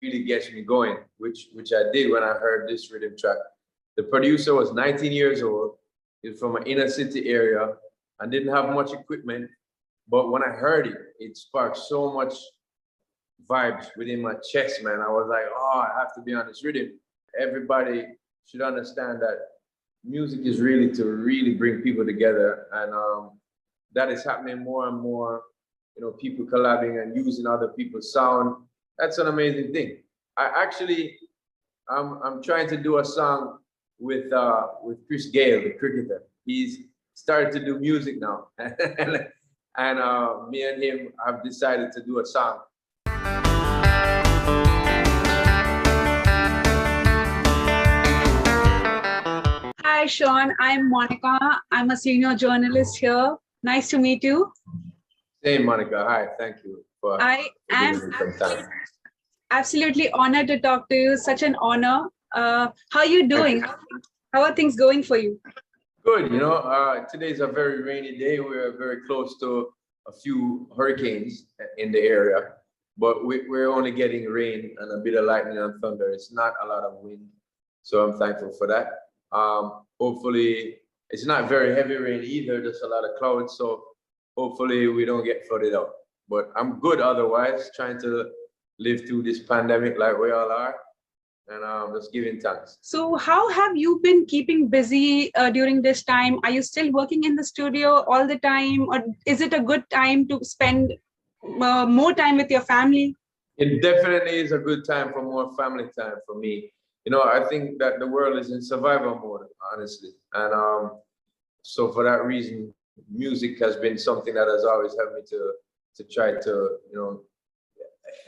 really gets me going, which I did when I heard this rhythm track. The producer was 19 years old. He was from an inner city area and didn't have much equipment. But when I heard it, it sparked so much vibes within my chest, man. I was like, oh, I have to be on this rhythm. Everybody should understand that music is really to really bring people together. And that is happening more and more, you know, people collabing and using other people's sound. That's an amazing thing. I'm trying to do a song with Chris Gale, the cricketer. He's started to do music now. And me and him have decided to do a song. Hi, Sean. I'm Monica. I'm a senior journalist here. Nice to meet you. Same, Monica. Hi, thank you for giving me some time. Absolutely honored to talk to you. Such an honor. How are you doing? How are things going for you? Good. You know, today's a very rainy day. We're very close to a few hurricanes in the area, but we're only getting rain and a bit of lightning and thunder. It's not a lot of wind, so I'm thankful for that. Hopefully, it's not very heavy rain either. Just a lot of clouds, so hopefully we don't get flooded out. But I'm good otherwise, trying to live through this pandemic like we all are. And just giving thanks. So how have you been keeping busy during this time? Are you still working in the studio all the time, or is it a good time to spend more time with your family? It definitely is a good time for more family time for me. You know, I think that the world is in survival mode, honestly. And so for that reason, music has been something that has always helped me to try to, you know,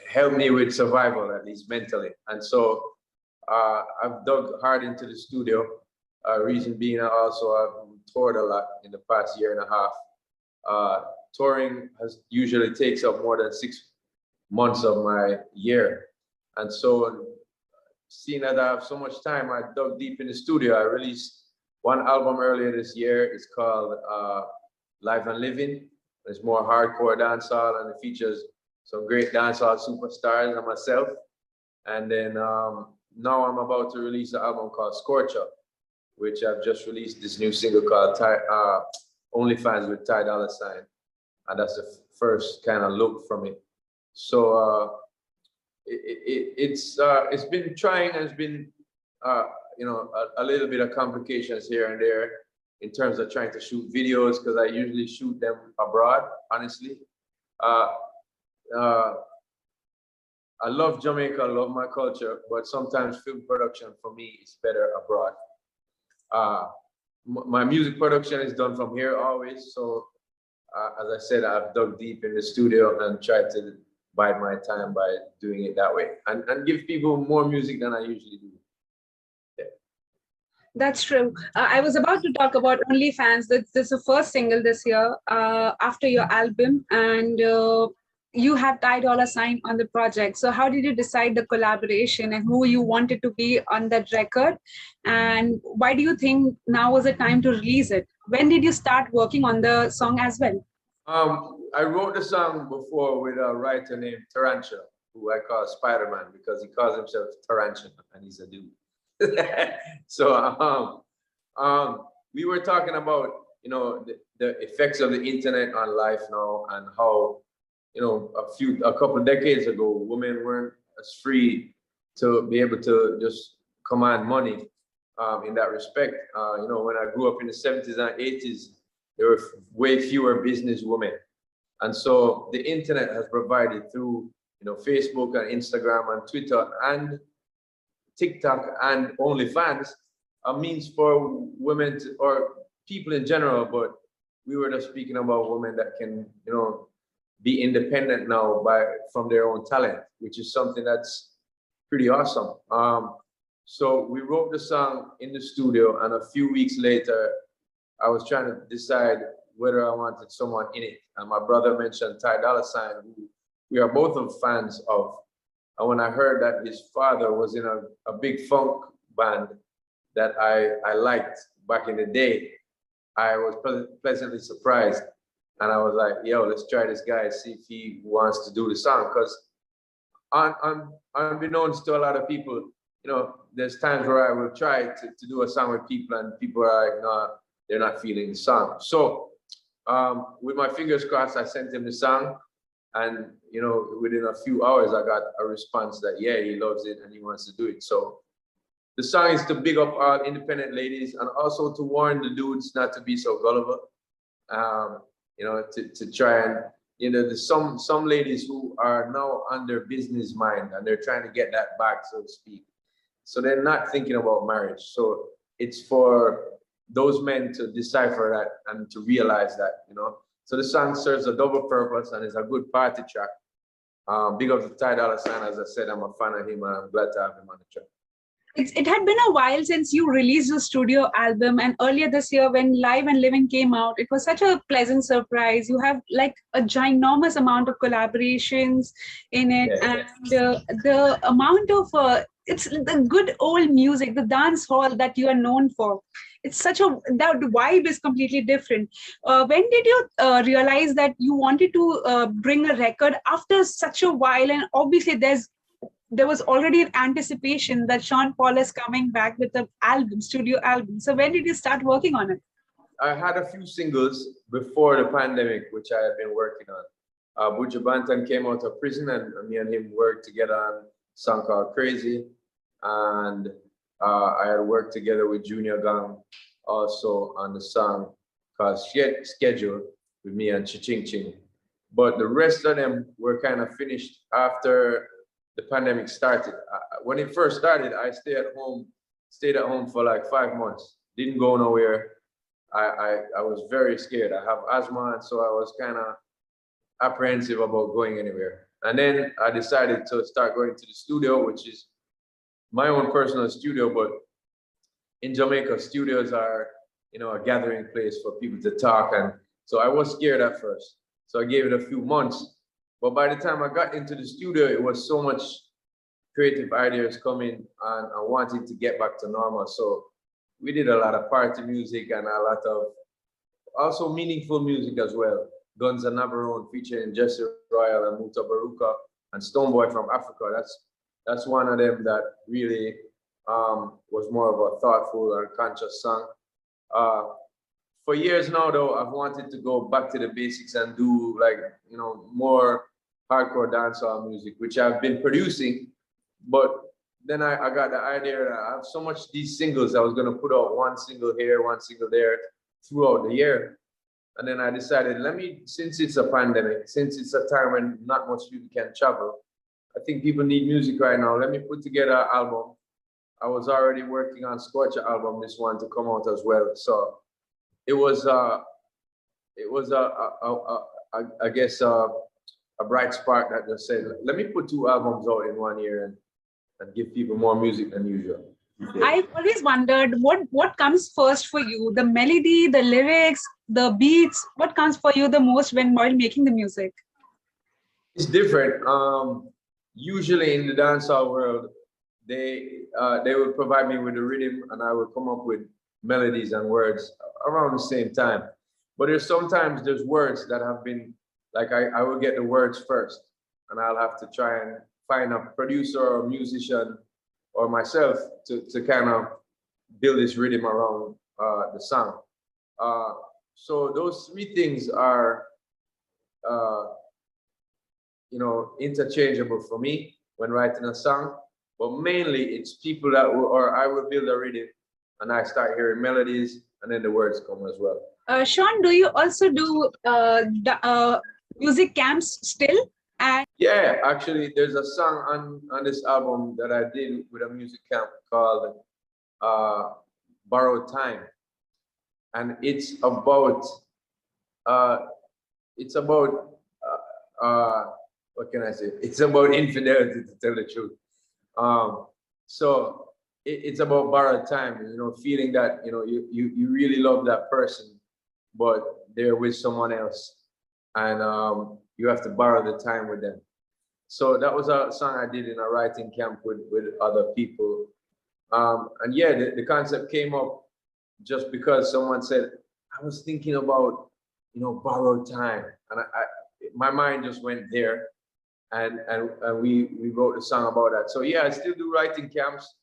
help me with survival, at least mentally. And so I've dug hard into the studio. Reason being, I've toured a lot in the past year and a half. Touring usually takes up more than 6 months of my year. And so seeing that I have so much time, I dug deep in the studio. I released one album earlier this year. It's called Live and Living. It's more hardcore dancehall, and it features some great dancehall superstars and myself. And then now I'm about to release an album called Scorcher, which I've just released this new single called Only Fanz with Dolla ign. And that's the first kind of look from it. So it's been trying, and it's been you know, a little bit of complications here and there in terms of trying to shoot videos, because I usually shoot them abroad, honestly. I love Jamaica, I love my culture, but sometimes film production for me is better abroad. My music production is done from here always, so as I said, I've dug deep in the studio and tried to bide my time by doing it that way, and give people more music than I usually do. Yeah. That's true. I was about to talk about Only Fanz. This is the first single this year after your album, and you have Dolla ign on the project. So how did you decide the collaboration and who you wanted to be on that record? And why do you think now was the time to release it? When did you start working on the song as well? I wrote the song before with a writer named Tarantula, who I call Spider-Man because he calls himself Tarantula and he's a dude. So we were talking about, you know, the effects of the internet on life now, and how, you know, a couple of decades ago, women weren't as free to be able to just command money in that respect. You know, when I grew up in the 70s and 80s, there were way fewer business women. And so the internet has provided through, you know, Facebook and Instagram and Twitter and TikTok and OnlyFans a means for women to, or people in general, but we were just speaking about women that can, you know, be independent now from their own talent, which is something that's pretty awesome. So we wrote the song in the studio, and a few weeks later, I was trying to decide whether I wanted someone in it. And my brother mentioned Dolla ign, who we are both fans of. And when I heard that his father was in a big funk band that I liked back in the day, I was pleasantly surprised. And I was like, yo, let's try this guy, see if he wants to do the song. Because unbeknownst to a lot of people, you know, there's times where I will try to do a song with people and people are like, no, they're not feeling the song. So with my fingers crossed, I sent him the song, and you know, within a few hours, I got a response that yeah, he loves it and he wants to do it. So the song is to big up all independent ladies and also to warn the dudes not to be so gullible. You know, to try and, you know, there's some ladies who are now on their business mind and they're trying to get that back, so to speak. So they're not thinking about marriage. So it's for those men to decipher that and to realize that, you know. So the song serves a double purpose and is a good party track. Big up to Ty Dolla Sign. As I said, I'm a fan of him and I'm glad to have him on the track. It had been a while since you released your studio album, and earlier this year when Live and Living came out, it was such a pleasant surprise. You have like a ginormous amount of collaborations in it, Yeah. and the amount of it's the good old music, the dance hall that you are known for. It's such a, that vibe is completely different. When did you realize that you wanted to bring a record after such a while? And obviously there was already an anticipation that Sean Paul is coming back with an album, studio album. So when did you start working on it? I had a few singles before the pandemic, which I had been working on. Buju Banton came out of prison and me and him worked together on a song called Crazy. And I had worked together with Junior Gang also on the song called Schedule with me and Ching Ching. But the rest of them were kind of finished after the pandemic started. When it first started, I stayed at home for like 5 months, didn't go nowhere. I was very scared. I have asthma, and so I was kind of apprehensive about going anywhere. And then I decided to start going to the studio, which is my own personal studio, but in Jamaica, studios are, you know, a gathering place for people to talk. And so I was scared at first. So I gave it a few months. But by the time I got into the studio, it was so much creative ideas coming and I wanted to get back to normal. So we did a lot of party music and a lot of also meaningful music as well. Guns and Navarone featuring Jesse Royal and Muta Baruka and Stoneboy from Africa. That's one of them that really was more of a thoughtful and conscious song. For years now, though, I've wanted to go back to the basics and do like, you know, more hardcore dancehall music, which I've been producing. But then I got the idea that I have so much these singles, I was going to put out one single here, one single there throughout the year. And then I decided, since it's a pandemic, since it's a time when not much people can travel, I think people need music right now. Let me put together an album. I was already working on Scorcher album, this one to come out as well. So it was I guess a bright spark that just said, let me put 2 albums out in 1 year and give people more music than usual. Yeah. I've always wondered what comes first for you, the melody, the lyrics, the beats. What comes for you the most while making the music? It's different. Usually in the dancehall world, they would provide me with the rhythm and I would come up with melodies and words around the same time. But there's words that have been, like I will get the words first and I'll have to try and find a producer or musician or myself to kind of build this rhythm around the song. So those 3 things are, you know, interchangeable for me when writing a song. But mainly it's people that I will build a rhythm and I start hearing melodies and then the words come as well. Sean, do you also do music camps still? And yeah, actually, there's a song on this album that I did with a music camp called "Borrowed Time," and it's about what can I say? It's about infidelity, to tell the truth. So it's about borrowed time, you know, feeling that, you know, you really love that person, but they're with someone else, and you have to borrow the time with them. So that was a song I did in a writing camp with other people. And yeah, the concept came up just because someone said, I was thinking about, you know, borrowed time. And my mind just went there. and we wrote a song about that. So yeah, I still do writing camps.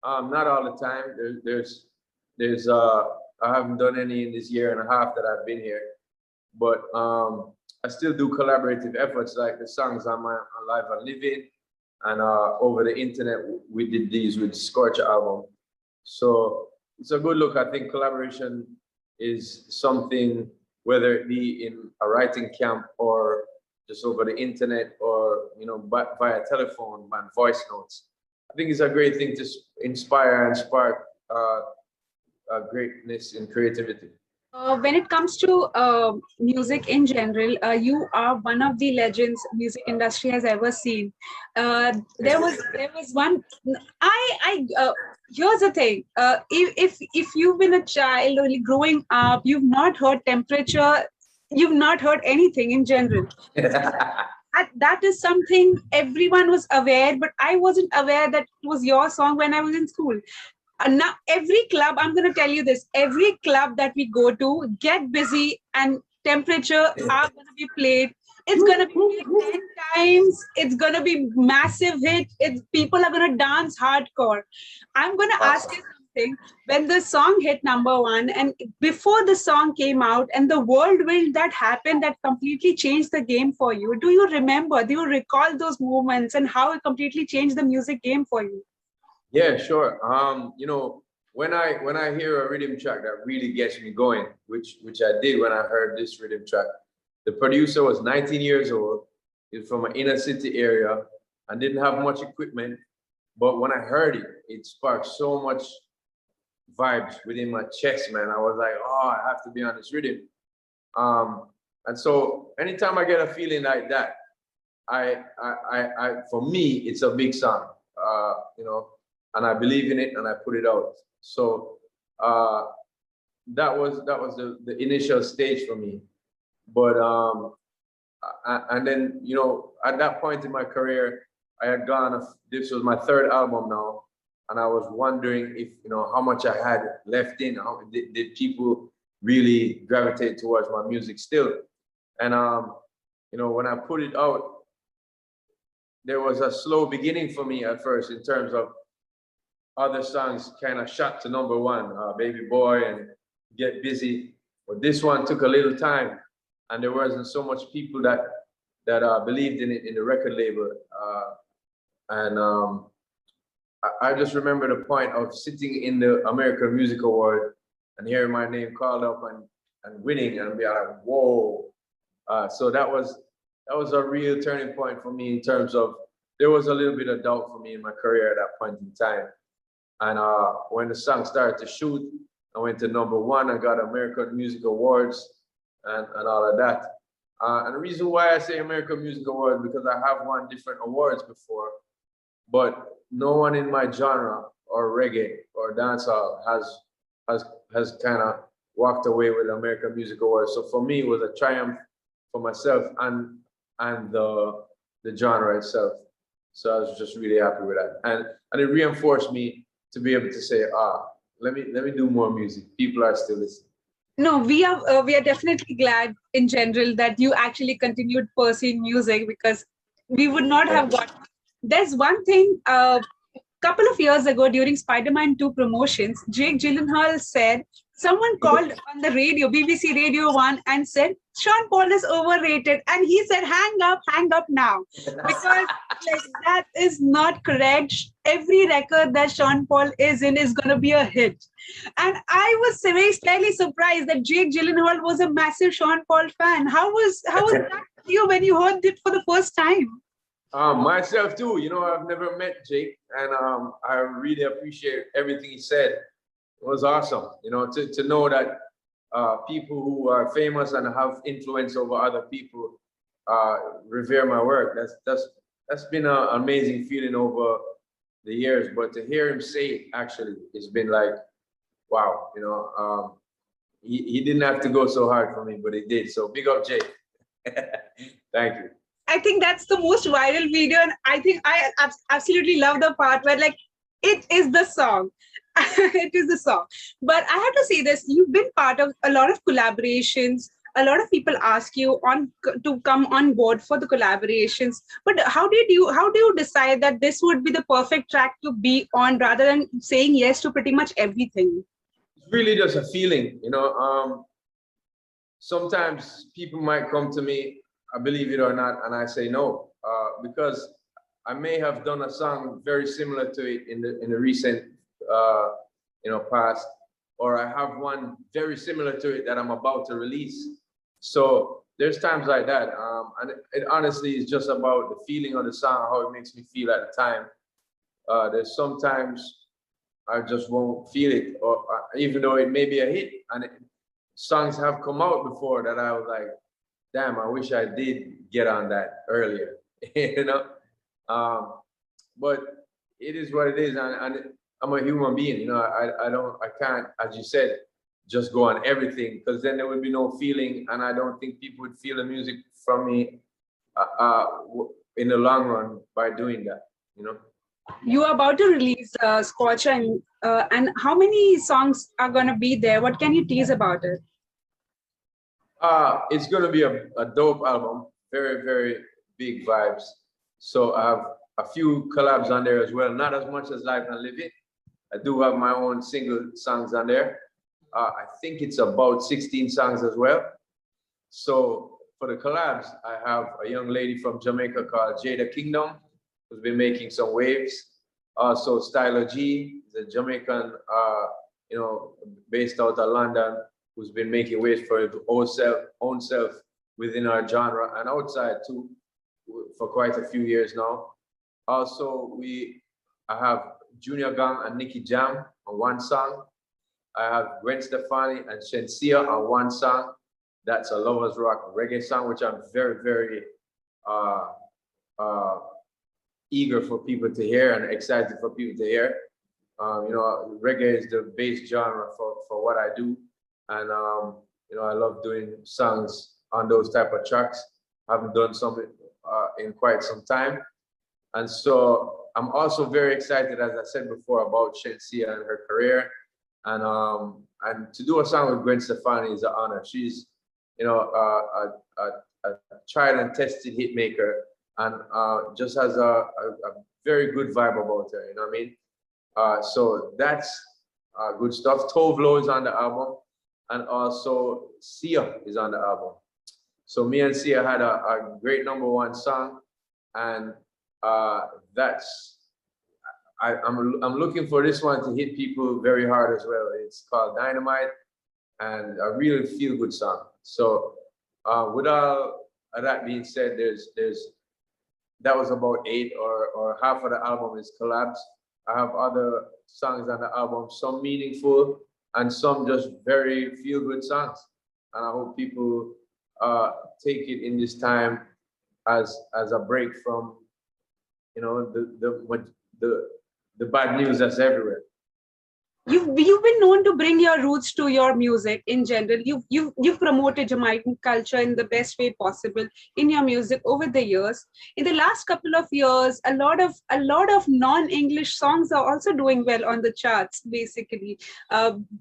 Not all the time. There's I haven't done any in this year and a half that I've been here, but I still do collaborative efforts like the songs on my on Live and Living, and over the internet we did these with Scorch album. So it's a good look. I think collaboration is something, whether it be in a writing camp or just over the internet or via telephone and voice notes. I think it's a great thing to inspire and spark greatness and creativity. When it comes to music in general, you are one of the legends music industry has ever seen. There was one. Here's the thing. If you've been a child only growing up, you've not heard Temperature, you've not heard anything in general. That is something everyone was aware, but I wasn't aware that it was your song when I was in school. Now every club, I'm going to tell you this, every club that we go to, Get Busy and Temperature are going to be played. It's going to be played 10 times. It's going to be massive hit. People are going to dance hardcore. I'm going to ask you something. When the song hit #1 and before the song came out and the whirlwind that happened that completely changed the game for you, do you remember, do you recall those moments and how it completely changed the music game for you? Yeah, sure. When I hear a rhythm track that really gets me going, which I did when I heard this rhythm track. The producer was 19 years old. He's from an inner city area and didn't have much equipment. But when I heard it, it sparked so much vibes within my chest, man. I was like, oh, I have to be on this rhythm. And so anytime I get a feeling like that, for me, it's a big song, and I believe in it and I put it out. So that was the initial stage for me. But and then at that point in my career, I had this was my third album now, and I was wondering if how much I had left in. How did people really gravitate towards my music still? And when I put it out, there was a slow beginning for me at first in terms of other songs kind of shot to #1, Baby Boy and Get Busy. But this one took a little time, and there wasn't so much people that believed in it in the record label. I just remember the point of sitting in the American Music Award and hearing my name called up and winning and be like, whoa. So that was a real turning point for me in terms of there was a little bit of doubt for me in my career at that point in time. And when the song started to shoot, I went to #1. I got American Music Awards and all of that. And the reason why I say American Music Awards because I have won different awards before, but no one in my genre or reggae or dancehall has kind of walked away with American Music Awards. So for me, it was a triumph for myself and the genre itself. So I was just really happy with that, and it reinforced me to be able to say, let me do more music. People are still listening. No, we are definitely glad in general that you actually continued pursuing music, because we would not have got. There's one thing. Couple of years ago during Spider-Man 2 promotions, Jake Gyllenhaal said someone called on the radio, BBC Radio 1, and said Sean Paul is overrated, and he said hang up now, because that is not correct. Every record that Sean Paul is in is going to be a hit, and I was fairly surprised that Jake Gyllenhaal was a massive Sean Paul fan. How was that for you when you heard it for the first time? Myself too. I've never met Jake, and I really appreciate everything he said. It was awesome, to know that people who are famous and have influence over other people revere my work. That's been an amazing feeling over the years. But to hear him say it, actually, it's been like, wow. He didn't have to go so hard for me, but he did. So big up, Jake. Thank you. I think that's the most viral video, and I think I absolutely love the part where it is the song. It is the song. But I have to say this, you've been part of a lot of collaborations a lot of people ask you to come on board for the collaborations. But how do you decide that this would be the perfect track to be on rather than saying yes to pretty much everything? It's really just a feeling, you know. Sometimes people might come to me, I believe it or not, and I say no, because I may have done a song very similar to it in the recent past, or I have one very similar to it that I'm about to release. So there's times like that, and it honestly is just about the feeling of the song, how it makes me feel at the time. There's sometimes I just won't feel it, or even though it may be a hit, and songs have come out before that I was like, damn, I wish I did get on that earlier, you know. But it is what it is, and I'm a human being, you know. I can't, as you said, just go on everything, because then there would be no feeling, and I don't think people would feel the music from me in the long run by doing that, you know. You are about to release Scorcher, and how many songs are going to be there? What can you tease about it? It's going to be a dope album, very, very big vibes. So I have a few collabs on there as well, not as much as Live and Live It. I do have my own single songs on there. I think it's about 16 songs as well. So for the collabs, I have a young lady from Jamaica called Jada Kingdom, who's been making some waves. Also, Stylo G is a Jamaican, based out of London, who's been making waves for his own self within our genre and outside too, for quite a few years now. Also, I have Junior Gang and Nicky Jam on one song. I have Gwen Stefani and Shensia on one song. That's a Lovers Rock reggae song, which I'm very, very eager for people to hear and excited for people to hear. Reggae is the base genre for what I do. And, I love doing songs on those type of tracks. I haven't done some in quite some time. And so I'm also very excited, as I said before, about Shensia and her career. And to do a song with Gwen Stefani is an honor. She's, a tried and tested hit maker, and just has a very good vibe about her, you know what I mean? So that's good stuff. Tovlo is on the album, and also Sia is on the album. So me and Sia had a great #1 song, and I'm looking for this one to hit people very hard as well. It's called Dynamite, and a really feel good song. So with all of that being said, that was about 8 or half of the album is collabs. I have other songs on the album, some meaningful and some just very feel good songs. And I hope people take it in this time as a break from, the bad news that's everywhere. You've been known to bring your roots to your music in general. You've promoted Jamaican culture in the best way possible in your music over the years. In the last couple of years, a lot of non-English songs are also doing well on the charts, basically.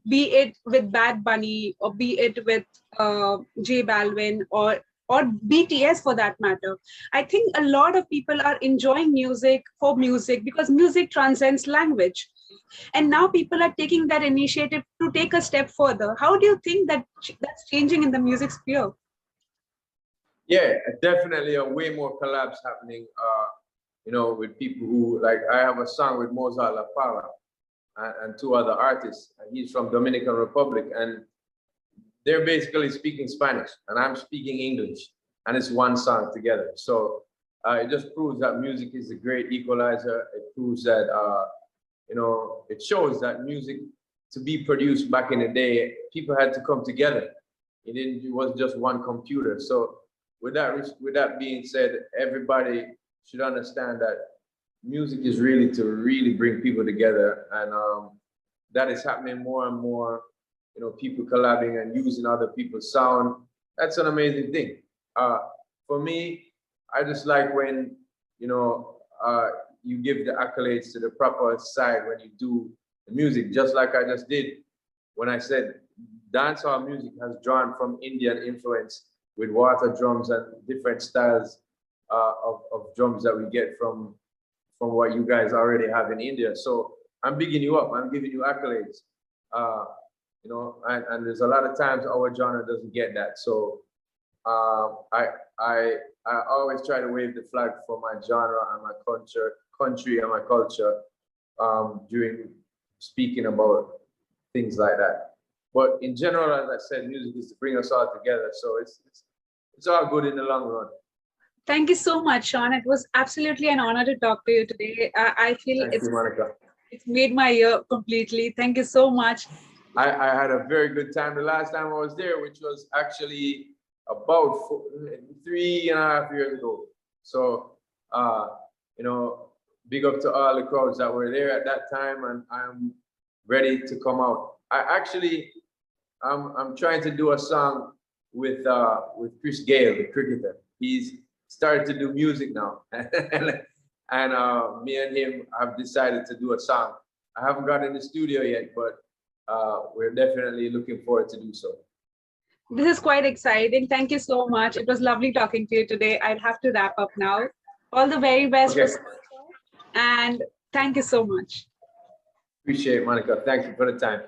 Be it with Bad Bunny, or be it with J Balvin, or BTS for that matter. I think a lot of people are enjoying music for music because music transcends language. And now people are taking that initiative to take a step further. How do you think that's changing in the music sphere? Yeah, definitely a way more collabs happening, with people who, like, I have a song with Mozart La Parra and 2 other artists. He's from Dominican Republic, and they're basically speaking Spanish, and I'm speaking English, and it's one song together. So it just proves that music is a great equalizer. It proves that, it shows that music, to be produced back in the day, people had to come together. It was just one computer. So with that being said, everybody should understand that music is really to really bring people together, and that is happening more and more. People collabing and using other people's sound. That's an amazing thing. For me, I just like when, you give the accolades to the proper side when you do the music, just like I just did when I said dancehall music has drawn from Indian influence with water drums and different styles of drums that we get from what you guys already have in India. So I'm bigging you up. I'm giving you accolades. You know, and there's a lot of times our genre doesn't get that. So I always try to wave the flag for my genre and my country and my culture during speaking about things like that. But in general, as I said, music is to bring us all together. So it's all good in the long run. Thank you so much, Sean. It was absolutely an honor to talk to you today. I feel Thank you, Monica. It's made my year completely. Thank you so much. I had a very good time the last time I was there, which was actually about 3.5 years ago. So, you know, big up to all the crowds that were there at that time, and I'm ready to come out. I'm trying to do a song with Chris Gale, the cricketer. He's started to do music now, and me and him have decided to do a song. I haven't got in the studio yet, but we're definitely looking forward to do so. This is quite exciting. Thank you so much. It was lovely talking to you today. I'd have to wrap up now. All the very best, Okay. and thank you so much. Appreciate it, Monica. Thank you for the time.